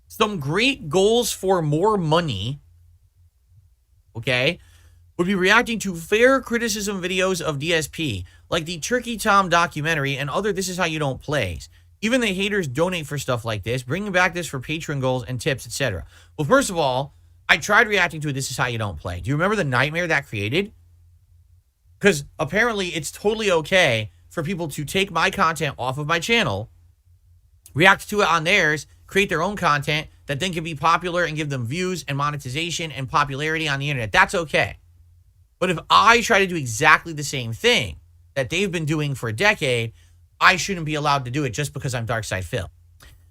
some great goals for more money, okay, would be reacting to fair criticism videos of DSP, like the Turkey Tom documentary and other This Is How You Don't plays. Even the haters donate for stuff like this, bringing back this for Patreon goals and tips, etc. Well, first of all, I tried reacting to a This Is How You Don't play. Do you remember the nightmare that created? Because apparently it's totally okay for people to take my content off of my channel, react to it on theirs, create their own content that then can be popular and give them views and monetization and popularity on the internet. That's okay. But if I try to do exactly the same thing that they've been doing for a decade, I shouldn't be allowed to do it just because I'm Darkside Phil.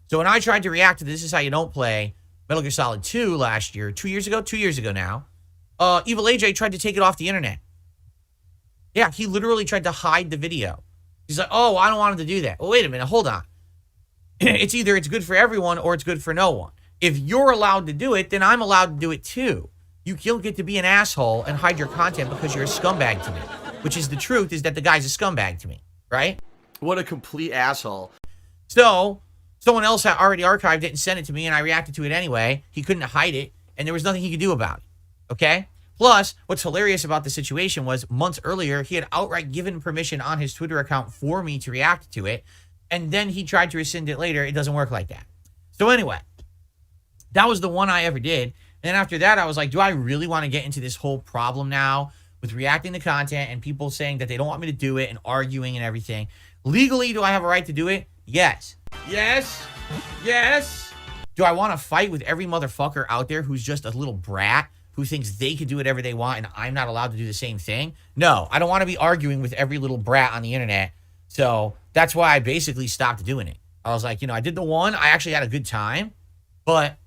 So when I tried to react to This Is How You Don't play Metal Gear Solid 2 last year, 2 years ago now, Evilaj tried to take it off the internet. Yeah, he literally tried to hide the video. He's like, oh, I don't want him to do that. Well, wait a minute, hold on. It's either it's good for everyone or it's good for no one. If you're allowed to do it, then I'm allowed to do it too. You don't get to be an asshole and hide your content because you're a scumbag to me. Which is the truth, is that the guy's a scumbag to me, right? What a complete asshole. So, someone else had already archived it and sent it to me, and I reacted to it anyway. He couldn't hide it, and there was nothing he could do about it, okay? Plus, what's hilarious about the situation was months earlier, he had outright given permission on his Twitter account for me to react to it, and then he tried to rescind it later. It doesn't work like that. So anyway, that was the one I ever did. And then after that, I was like, do I really want to get into this whole problem now with reacting to content and people saying that they don't want me to do it and arguing and everything? Legally, do I have a right to do it? Yes. Yes. Yes. Do I want to fight with every motherfucker out there who's just a little brat who thinks they can do whatever they want and I'm not allowed to do the same thing? No, I don't want to be arguing with every little brat on the internet. So that's why I basically stopped doing it. I was like, I did the one. I actually had a good time, but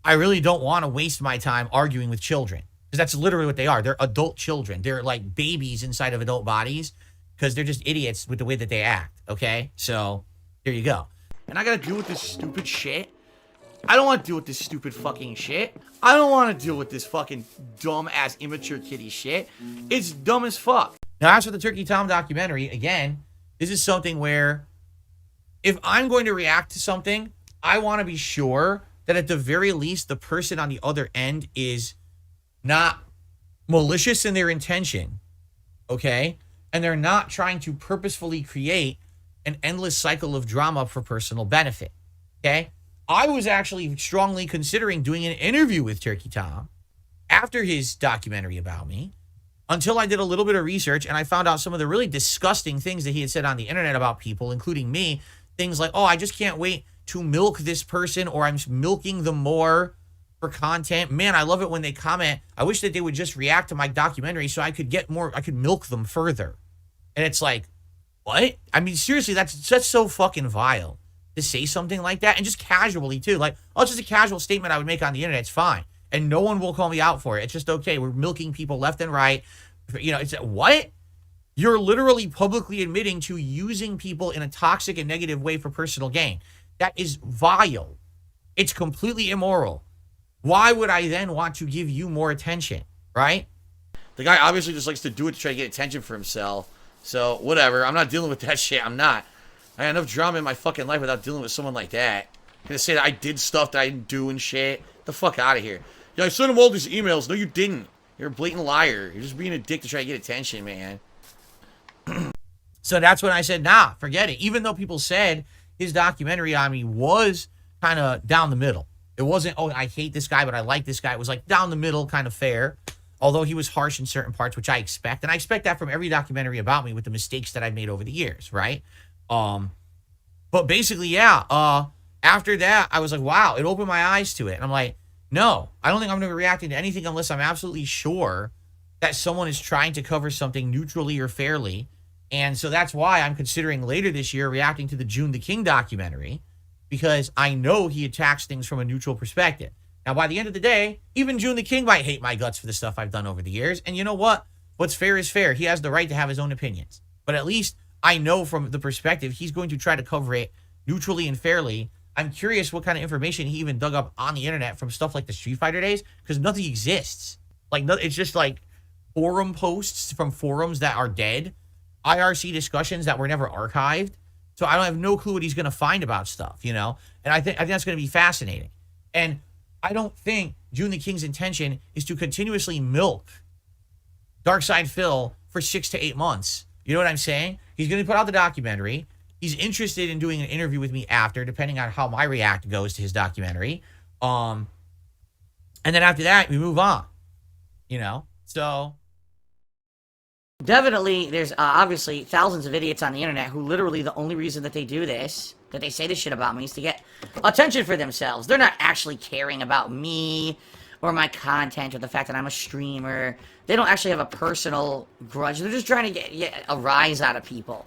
I really don't want to waste my time arguing with children, because that's literally what they are. They're adult children. They're like babies inside of adult bodies because they're just idiots with the way that they act, okay? So there you go. And I gotta deal with this stupid shit. I don't want to deal with this stupid fucking shit. I don't want to deal with this fucking dumb-ass immature kitty shit. It's dumb as fuck. Now, as for the Turkey Tom documentary, again, this is something where if I'm going to react to something, I want to be sure that at the very least, the person on the other end is not malicious in their intention, okay? And they're not trying to purposefully create an endless cycle of drama for personal benefit, okay? I was actually strongly considering doing an interview with Turkey Tom after his documentary about me, until I did a little bit of research and I found out some of the really disgusting things that he had said on the internet about people, including me. Things like, oh, I just can't wait to milk this person, or I'm milking them more for content. Man, I love it when they comment. I wish that they would just react to my documentary so I could get more, I could milk them further. And it's like, what? I mean, seriously, that's so fucking vile to say something like that, and just casually too. Like, oh, it's just a casual statement I would make on the internet. It's fine. And no one will call me out for it. It's just okay. We're milking people left and right. It's what? You're literally publicly admitting to using people in a toxic and negative way for personal gain. That is vile. It's completely immoral. Why would I then want to give you more attention, right? The guy obviously just likes to do it to try to get attention for himself. So, whatever. I'm not dealing with that shit. I'm not. I got enough drama in my fucking life without dealing with someone like that. Gonna say that I did stuff that I didn't do and shit. Get the fuck out of here. Yeah, I sent him all these emails. No, you didn't. You're a blatant liar. You're just being a dick to try to get attention, man. So that's when I said, nah, forget it. Even though people said his documentary on me was kind of down the middle. It wasn't, oh, I hate this guy, but I like this guy. It was like down the middle, kind of fair. Although he was harsh in certain parts, which I expect. And I expect that from every documentary about me with the mistakes that I've made over the years, right? But basically, yeah. After that, I was like, wow, it opened my eyes to it. And I'm like, no, I don't think I'm going to be reacting to anything unless I'm absolutely sure that someone is trying to cover something neutrally or fairly. And so that's why I'm considering later this year reacting to the June the King documentary, because I know he attacks things from a neutral perspective. Now, by the end of the day, even June the King might hate my guts for the stuff I've done over the years. And you know what? What's fair is fair. He has the right to have his own opinions. But at least I know from the perspective he's going to try to cover it neutrally and fairly. I'm curious what kind of information he even dug up on the internet from stuff like the Street Fighter days, because nothing exists. Like, it's just like forum posts from forums that are dead, IRC discussions that were never archived, So I don't have no clue what he's going to find about stuff, you know? And I think that's going to be fascinating. And I don't think June the King's intention is to continuously milk Darkside Phil for 6 to 8 months. You know what I'm saying? He's going to put out the documentary. He's interested in doing an interview with me after, depending on how my react goes to his documentary. And then after that, we move on. You know? So Definitely, there's obviously thousands of idiots on the internet who literally the only reason that they do this, that they say this shit about me, is to get attention for themselves. They're not actually caring about me or my content or the fact that I'm a streamer. They don't actually have a personal grudge. They're just trying to get a rise out of people.